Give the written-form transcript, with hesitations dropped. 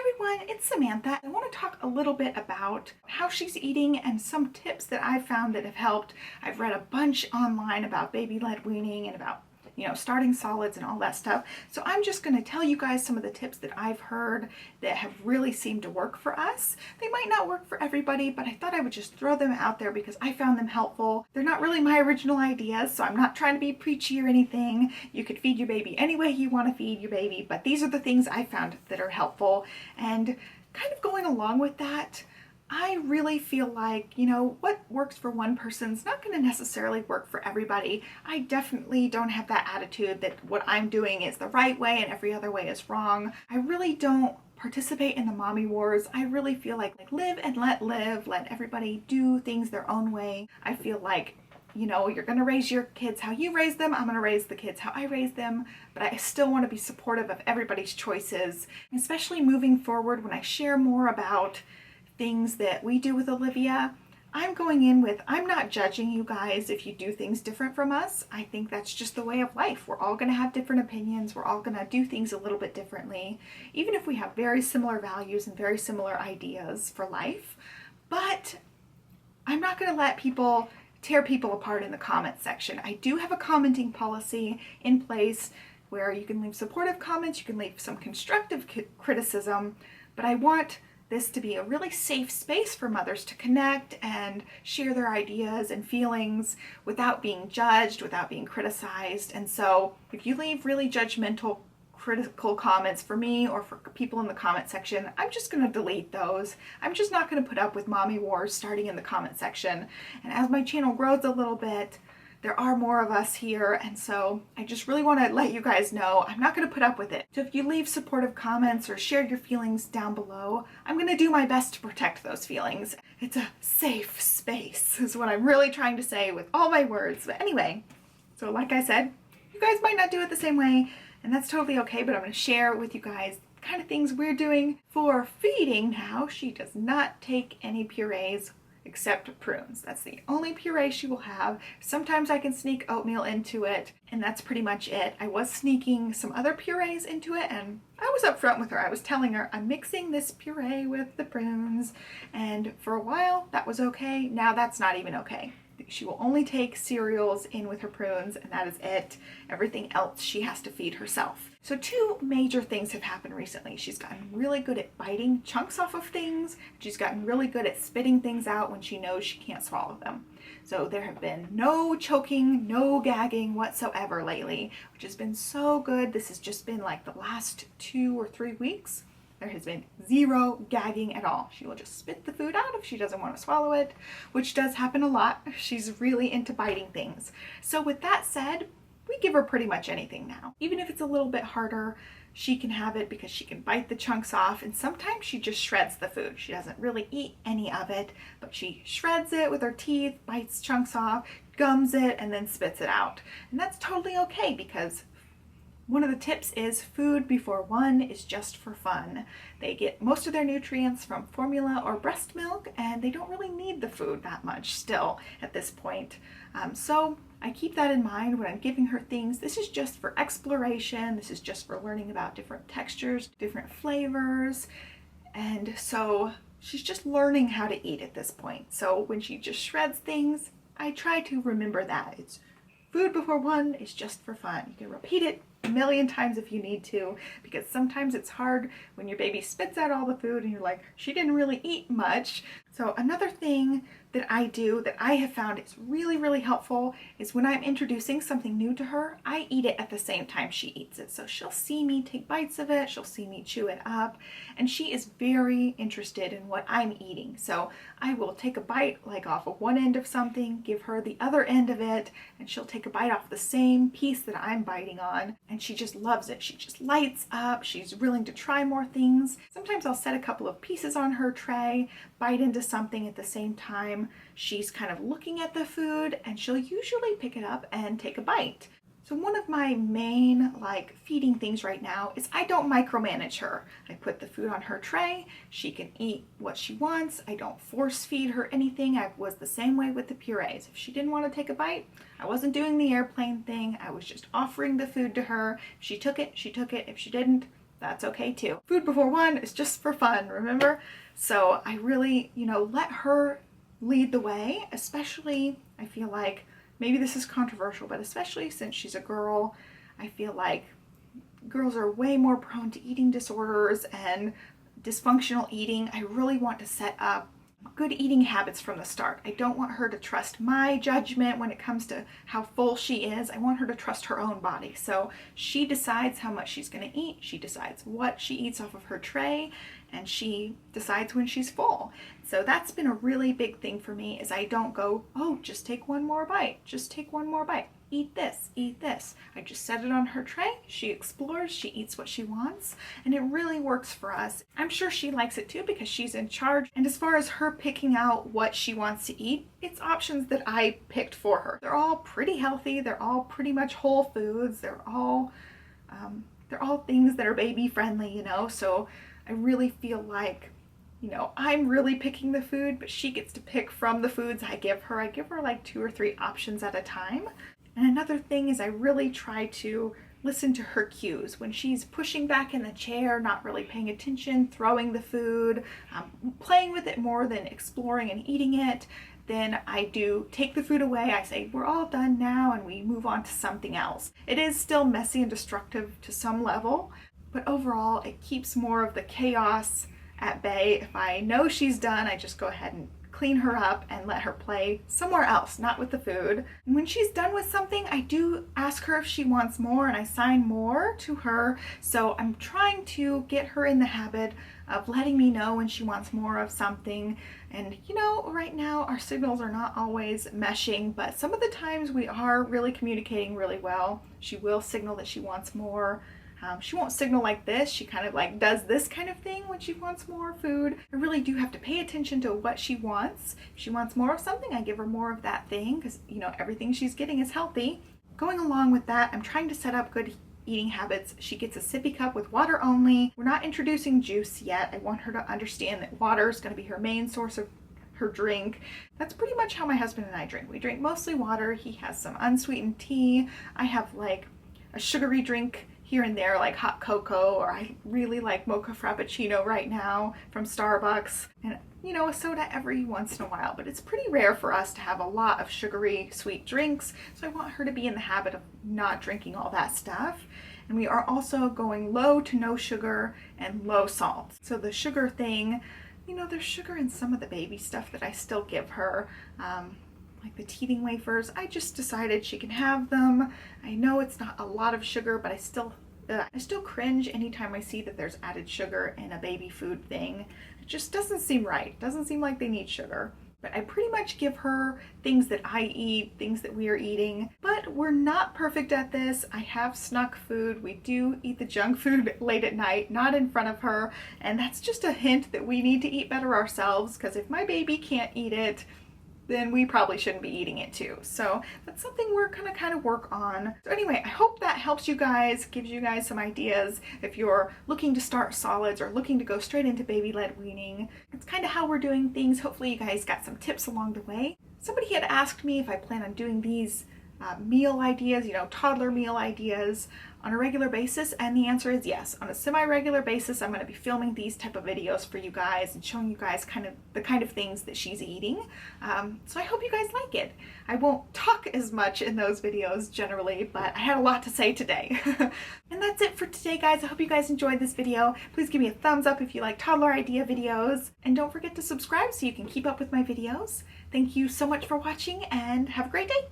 everyone, it's Samantha. I want to talk a little bit about how she's eating and some tips that I've found that have helped. I've read a bunch online about baby-led weaning and about starting solids and all that stuff. So I'm just going to tell you guys some of the tips that I've heard that have really seemed to work for us. They might not work for everybody, but I thought I would just throw them out there because I found them helpful. They're not really my original ideas, so I'm not trying to be preachy or anything. You could feed your baby any way you want to feed your baby, but these are the things I found that are helpful. And kind of going along with that, I really feel like, what works for one person is not going to necessarily work for everybody. I definitely don't have that attitude that what I'm doing is the right way and every other way is wrong. I really don't participate in the mommy wars. I really feel like live and live, let everybody do things their own way. I feel like you're going to raise your kids how you raise them. I'm going to raise the kids how I raise them. But I still want to be supportive of everybody's choices, especially moving forward when I share more about things that we do with Olivia. I'm going in with, I'm not judging you guys if you do things different from us. I think that's just the way of life. We're all going to have different opinions. We're all going to do things a little bit differently, even if we have very similar values and very similar ideas for life. But I'm not going to let people tear people apart in the comment section. I do have a commenting policy in place where you can leave supportive comments, you can leave some constructive criticism, but I want this to be a really safe space for mothers to connect and share their ideas and feelings without being judged, without being criticized. And so if you leave really judgmental, critical comments for me or for people in the comment section, I'm just going to delete those. I'm just not going to put up with mommy wars starting in the comment section. And as my channel grows a little bit, there are more of us here, and so I just really want to let you guys know I'm not going to put up with it. So if you leave supportive comments or share your feelings down below, I'm going to do my best to protect those feelings. It's a safe space is what I'm really trying to say with all my words. But anyway, so like I said, you guys might not do it the same way, and that's totally okay, but I'm going to share with you guys the kind of things we're doing for feeding now. She does not take any purees except prunes. That's the only puree she will have. Sometimes I can sneak oatmeal into it, and that's pretty much it. I was sneaking some other purees into it, and I was upfront with her. I was telling her I'm mixing this puree with the prunes, and for a while that was okay. Now that's not even okay. She will only take cereals in with her prunes, and that is it. Everything else she has to feed herself. So two major things have happened recently. She's gotten really good at biting chunks off of things. She's gotten really good at spitting things out when she knows she can't swallow them. So there have been no choking, no gagging whatsoever lately, which has been so good. This has just been like the last 2 or 3 weeks. There has been zero gagging at all. She will just spit the food out if she doesn't want to swallow it, which does happen a lot. She's really into biting things. So with that said, we give her pretty much anything now. Even if it's a little bit harder, she can have it because she can bite the chunks off, and sometimes she just shreds the food. She doesn't really eat any of it, but she shreds it with her teeth, bites chunks off, gums it, and then spits it out. And that's totally okay because one of the tips is food before one is just for fun. They get most of their nutrients from formula or breast milk, and they don't really need the food that much still at this point. So I keep that in mind when I'm giving her things. This is just for exploration. This is just for learning about different textures, different flavors. And so she's just learning how to eat at this point. So when she just shreds things, I try to remember that. It's food before one is just for fun. You can repeat it a million times if you need to, because sometimes it's hard when your baby spits out all the food and you're like, she didn't really eat much. So another thing that I do that I have found is really, really helpful is when I'm introducing something new to her, I eat it at the same time she eats it. So she'll see me take bites of it, she'll see me chew it up, and she is very interested in what I'm eating. So I will take a bite like off of one end of something, give her the other end of it, and she'll take a bite off the same piece that I'm biting on, and she just loves it. She just lights up. She's willing to try more things. Sometimes I'll set a couple of pieces on her tray, bite into something at the same time. She's kind of looking at the food, and she'll usually pick it up and take a bite. So one of my main feeding things right now is I don't micromanage her. I put the food on her tray. She can eat what she wants. I don't force feed her anything. I was the same way with the purees. If she didn't want to take a bite, I wasn't doing the airplane thing. I was just offering the food to her. If she took it, she took it. If she didn't, That's okay too. Food before 1 is just for fun, remember? So I really, let her lead the way, especially, I feel like, maybe this is controversial, but especially since she's a girl, I feel like girls are way more prone to eating disorders and dysfunctional eating. I really want to set up good eating habits from the start. I don't want her to trust my judgment when it comes to how full she is. I want her to trust her own body. So she decides how much she's going to eat. She decides what she eats off of her tray, and she decides when she's full. So that's been a really big thing for me, is I don't go, oh, just take one more bite. Just take one more bite. Eat this, eat this. I just set it on her tray. She explores, she eats what she wants, and it really works for us. I'm sure she likes it too because she's in charge. And as far as her picking out what she wants to eat, it's options that I picked for her. They're all pretty healthy. They're all pretty much whole foods. They're all things that are baby friendly, So I really feel like, I'm really picking the food, but she gets to pick from the foods I give her. I give her like 2 or 3 options at a time. And another thing is I really try to listen to her cues. When she's pushing back in the chair, not really paying attention, throwing the food, playing with it more than exploring and eating it, then I do take the food away. I say, we're all done now, and we move on to something else. It is still messy and destructive to some level, but overall it keeps more of the chaos at bay. If I know she's done, I just go ahead and clean her up and let her play somewhere else, not with the food. And when she's done with something, I do ask her if she wants more, and I assign more to her. So I'm trying to get her in the habit of letting me know when she wants more of something. And right now our signals are not always meshing, but some of the times we are really communicating really well. She will signal that she wants more. She won't signal like this. She kind of like does this kind of thing when she wants more food. I really do have to pay attention to what she wants. If she wants more of something, I give her more of that thing because, everything she's getting is healthy. Going along with that, I'm trying to set up good eating habits. She gets a sippy cup with water only. We're not introducing juice yet. I want her to understand that water is going to be her main source of her drink. That's pretty much how my husband and I drink. We drink mostly water. He has some unsweetened tea. I have like a sugary drink here and there, like hot cocoa, or I really like mocha frappuccino right now from Starbucks, and a soda every once in a while, but it's pretty rare for us to have a lot of sugary sweet drinks, so I want her to be in the habit of not drinking all that stuff. And we are also going low to no sugar and low salt. So the sugar thing, there's sugar in some of the baby stuff that I still give her, like the teething wafers. I just decided she can have them. I know it's not a lot of sugar, but I still cringe anytime I see that there's added sugar in a baby food thing. It just doesn't seem right. It doesn't seem like they need sugar. But I pretty much give her things that I eat, things that we are eating. But we're not perfect at this. I have snuck food. We do eat the junk food late at night, not in front of her. And that's just a hint that we need to eat better ourselves, because if my baby can't eat it, then we probably shouldn't be eating it too. So that's something we're gonna kind of work on. So anyway, I hope that helps you guys, gives you guys some ideas if you're looking to start solids or looking to go straight into baby-led weaning. It's kind of how we're doing things. Hopefully you guys got some tips along the way. Somebody had asked me if I plan on doing these meal ideas, toddler meal ideas on a regular basis, and the answer is yes. On a semi-regular basis, I'm going to be filming these type of videos for you guys and showing you guys the kind of things that she's eating. So I hope you guys like it. I won't talk as much in those videos generally, but I had a lot to say today. And that's it for today, guys. I hope you guys enjoyed this video. Please give me a thumbs up if you like toddler idea videos, and don't forget to subscribe so you can keep up with my videos. Thank you so much for watching, and have a great day.